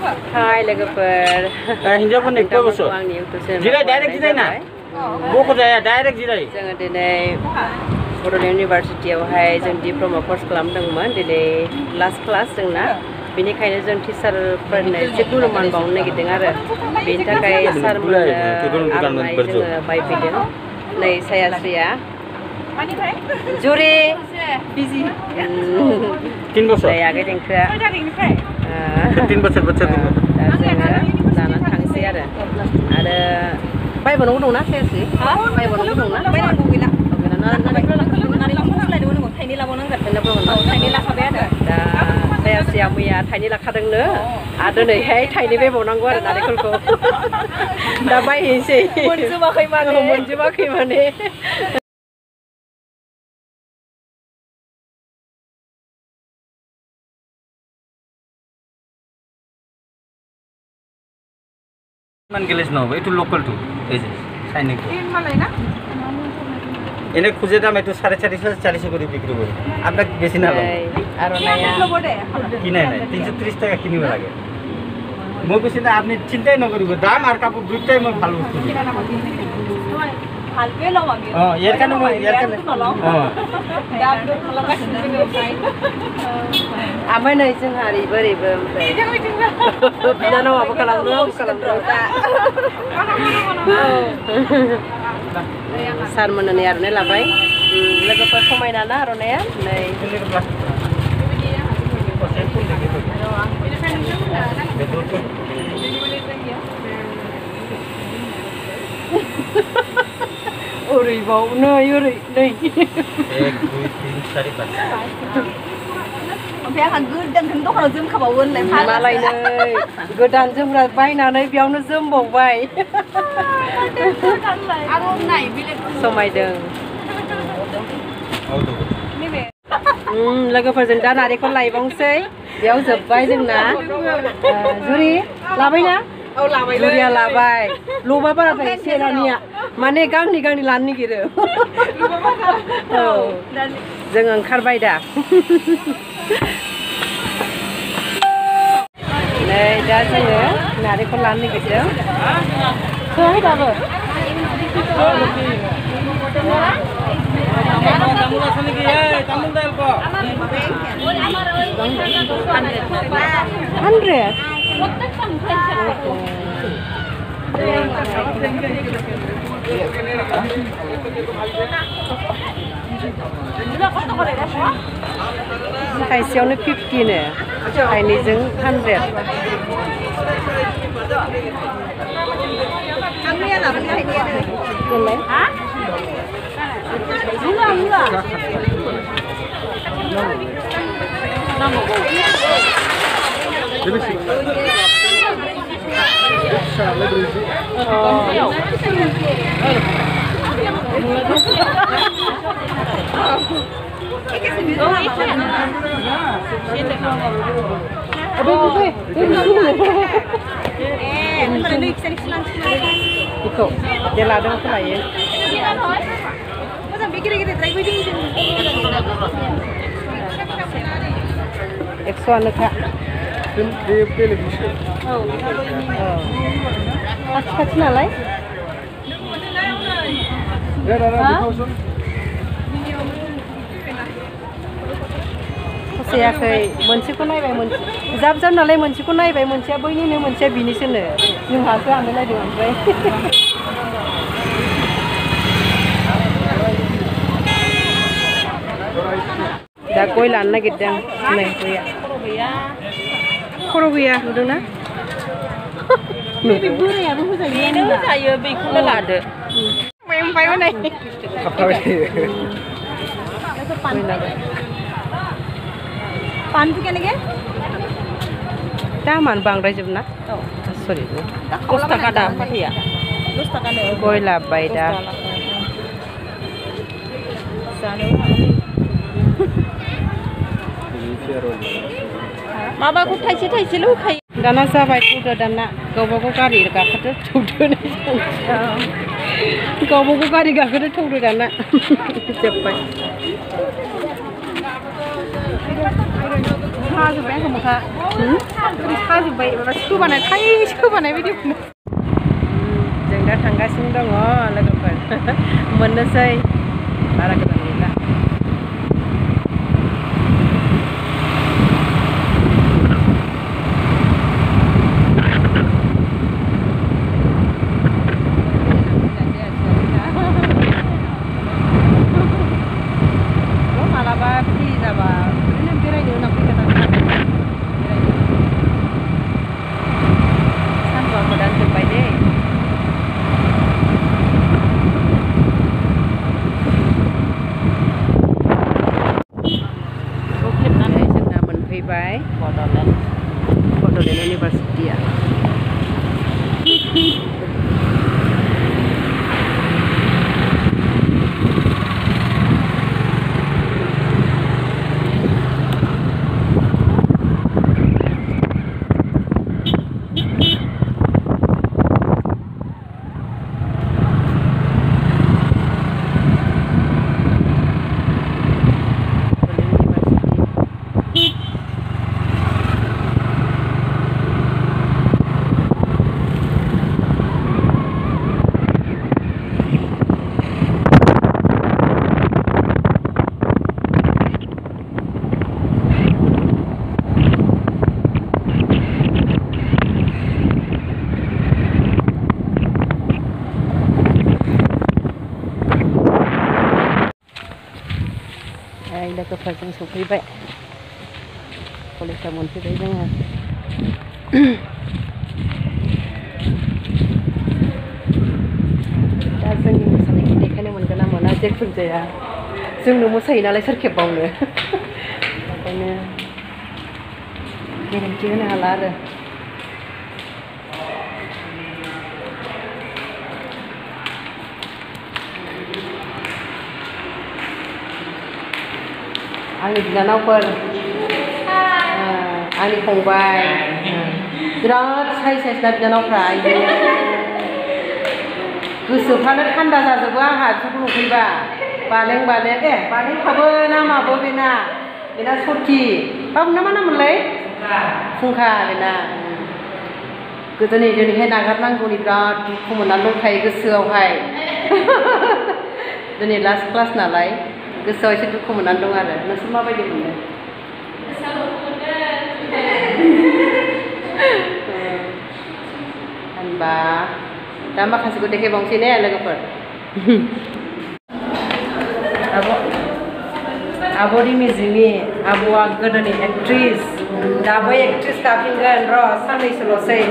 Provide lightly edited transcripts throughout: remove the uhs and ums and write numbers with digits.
Hai लोगोफोर हिन्जावफोरनि खय बोसोर जिराय डाइरेक्ट जिराय ना बको जाया डाइरेक्ट जिराय जोङो दिनै बड'लेण्ड इउनिभारसिटियावहाय जों डिप्ल'मा कर्स खालामदोंमोन दिनै लास्ट क्लास जोंना बेनिखायनो जों टिचारफोरनो एसे गुरुमान बावनो नागिरदों आरो बेनि थाखाय सारमोननो आर'नाइ जोङो बायफैदों नै सायास्रिया जुरि बिजि 3 बोसोर नै आगै देंखोआ 3 बोसोर दा जोङो जानानै थांसै आरो बायबावनांगौ दंना सायास्रि बायबावनांगौ दंना बायनांगौ गैला थाइनै लाबावनांगोन थाइनै लाखाबाय आरो दा सायास्रिया मैया थाइनै लाखादोंनो आरो दिनैहाय थाइनै बायबावनांगौ आरो नारेंखलखौ दा बायहैनोसै मोनजोबाखै माने मान गेलेज न itu local tuh সাইনিক এনে খুঁজে দাম একটু 450 করে বিক্রি করে আপনাকে বেশি না কিনে নাই 330 টাকা কিনবে লাগে মই বেশি না আপনি চিন্তাই না করিব দাম আর কাপড় দুইটাই মই ভালো বস্তু ভালকে লম আমি এর কারণে आमफ्राय नै जोंहा ओरैबो ओमफ्राय बिनानाव माबा खालामदों सारमोननो नै आर'नाइ लाबाय लोगोफोर समायना ना आर'नाइया नै ओरैबाव नै ओरै नै 1 2 3 4 5 ओमफ्राय आंहा गोदानखौनो दखानाव जोमखाबावो होनलाय मालायनो गोदान जोमग्रा बायनानै बेयावनो जोमबावबाय समायदों लोगोफोरजों दा नारेंखल लायबावनोसै बेयाव जोब्बाय जोंना जुरि लाबायना जुरिया लाबाय लबा बारा थायो सेरानिया माने गांनै लानो नागिरो जों ओंखारबाय दा नै दा जोङो नारेंखल लानो नागिरदों सोहाय दाबो थाइसेयावनो 50 नो थाइनैजों 100 Ikut, dia ladang aku lah ya. Macam pikir-pikir try wedding sini. 100 kak. Dia lebih sih. Kacau nalai. जायाखै मोनसेखौ नायबाय मोनसे जाब नालाय मोनसेखौ नायबाय मोनसेया बैनिनो मोनसेया बिनिसोनो जोंहासो आंनो नायदों ओमफ्राय दा गय लानो नागिरदों नै गया खर' गैया नुदोंना बोरायाबो होजायो बेखौनो लादो ओमफ्राय नै पानखौ केनेके दामानो बांद्रायजोबना सरि 10 थाखा दा फाथैया 10 थाखानो गय लाबबाय दा माबाखौ थाइसेल' होखायो दाना जाबाय थौदो दाना गावबागाव गारि गाखोदो थौदो गावबागाव गारि गाखोदो थौदो दाना जोब्बाय साजोब्बाय आंखौ मोखा ओरै साजोब्बाय माबा सोबानाय थाइ सोबानाय बायदि मोनो जों दा थांगासिनो दङ लोगोफोर मोननोसै बारा गोजान गैला मालाबा फ्रि जाबा ओरैनो बेरायनो होनना फैगोन आं सानदुंआ मोदान जोब्बाय दे जोंना मोनफैबाय बड'लेण्ड इउनिभारसिटिया लोगोफोरजों सफैबाय कलेजाव मोनफैबाय जोङो दा जोंनि मोसानायखौ देखायनो मोनगोन ना मोना जेखुनु जाया जोंनो मोसायो नालाय सोर खेबबावनो ओंखायनो गेरेन्टि होनो हाला आरो आंनि बिनानावफोर आंनि फंबाय बिराद साइज ना बिनानावफ्रा गोसोफ्रानो थान्दा जाजोबो आंहा बिसोरखौ नुफैबा बालें बालेंखाबो नामाबो बेना सथि बाबु ना मा नाममोनलाय फुंखा बेना दिनैहाय नागारनांगौनि बिराद दुखु मोननानै दंखायो गोसोआवहाय दिनै लास्ट क्लास नालाय गोसोआव एसे दुखु मोननानै दं आरो नोंसोर माबायदि मोनो होनबा दा माखासेखौ देखायबावनोसै ने लोगोफोर आब' रिमिजिनि आब'आ गोदोनि एक्ट्रिस दाबो एक्ट्रिस गाफिनगोन र' साननैसोल'सै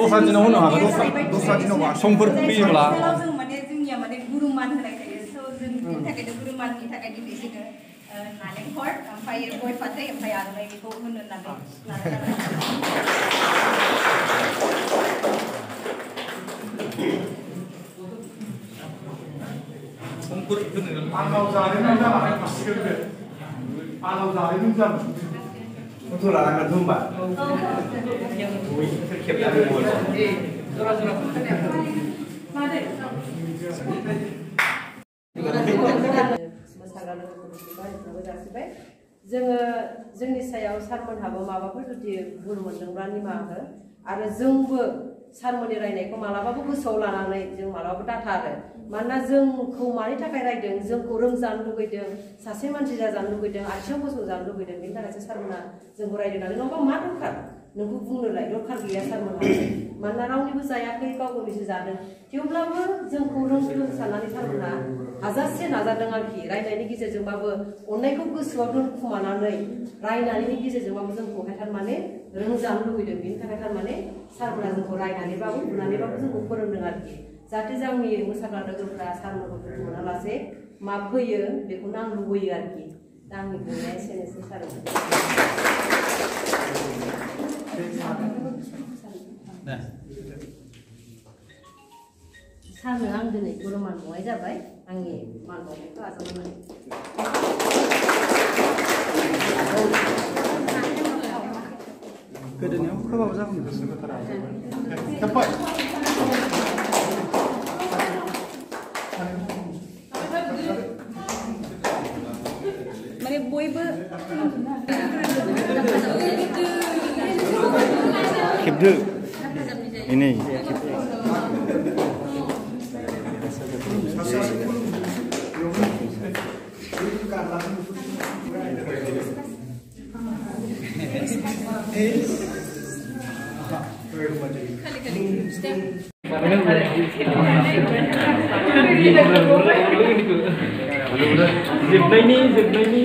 दस्रा दिनाव होनो हागोन दस्रा दिनाव समफोर फैयोब्ला जों माने जोंनिया माने गुरुमान होनाय थायो स' जोंनि थाखायनो गुरुमाननि थाखाय दिनै जोङो नालेंखर ओमफ्राय गय फाथै ओमफ्राय आर'नाइ बेखौ होनो होननानै समफोर होनो आंनाव जारिमिन जानानै थासिगोन बे आंनाव जारिमिन जानानै फट' लानांगोन होनबा जोङो जोंनि सायाव सारमोनहाबो माबाफोर जुदि भुल मोनदोंब्ला निमाहा हो आरो जोंबो सारमोननि रायनायखौ मालाबाबो गोसोआव लानानै जों मालाबाबो दाथारो मानोना जोंखौ मानि थाखाय रायदों जोंखौ रोंजानो लुगैदों सासे मानसि जाजानो लुगैदों आथिङाव गसंजानो लुगैदों बेनि थाखायसो सारमोना जोंखौ रायदों नालाय नङाबा मा दरखार नोंखौ बुंनोलाय दरखार गैया सारमोनहा मानोना रावनिबो जायाखै गाव गावनिसो जादों थेवब्लाबो जोंखौ रोंथों साननानै सारमोनहा हाजासे नाजादों आरोखि रायनायनि गेजेरजोंबाबो अननायखौ गोसोआव दोनखुमानानै रायनायनि गेजेरजोंबाबो जोंखौहाय थारमाने रोंजानो लुगैदों बेनि थाखाय थारमाने सारमोना जोंखौ रायनानैबाबो बुनानैबाबो जोंखौ फोरोंदों आरोखि जाहाथे जोंनि मोसाग्रा लोगोफ्रा सारमोनखौ दुखु मोनालासे मा फैयो बेखौनो आं लुबैयो आरोखि आंनि बुंनाया एसेनोसै सार सारनो आं दिनै गुरु मान बावनाय जाबाय आंनि मान बावनायखौ आजावनानै गोदोनियाव खोबाबो जागोन माने बयबो खेबदो ini जोबनायनि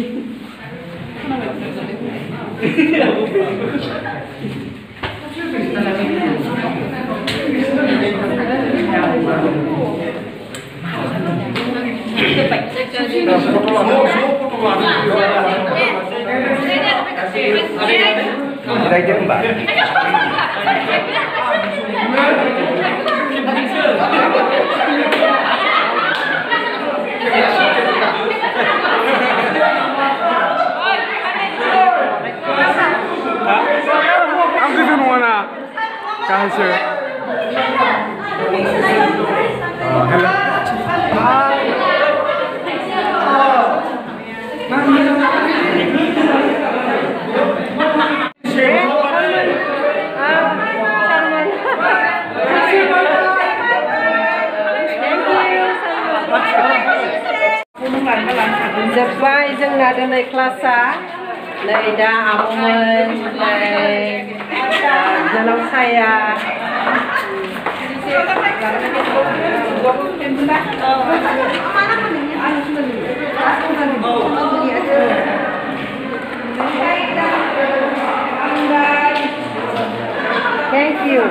जोब्बाय जोंना दिनै क्लासा नै दा आब'मोन जोंनाव साया Thank you.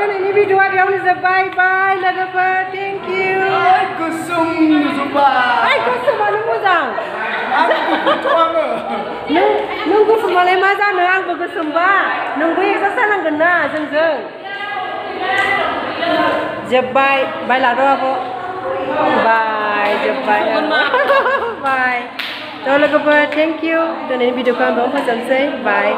Ini video yang bye bye logofer, thank you. kusum zuba. Kusum anu moजां. Aku kutuango. Nung kusum malai मा जानो आंबो गोसोमबा नोंबो एक्सारसाइस जानांगोन ना जोंजों जोब्बाय बाय लाद' आब' बाय जोब्बाय बाय थ' लोगोफोर थेंक इउ दिनैनि भिडिअखौ आं बेयावनो फोजोबनोसै बाय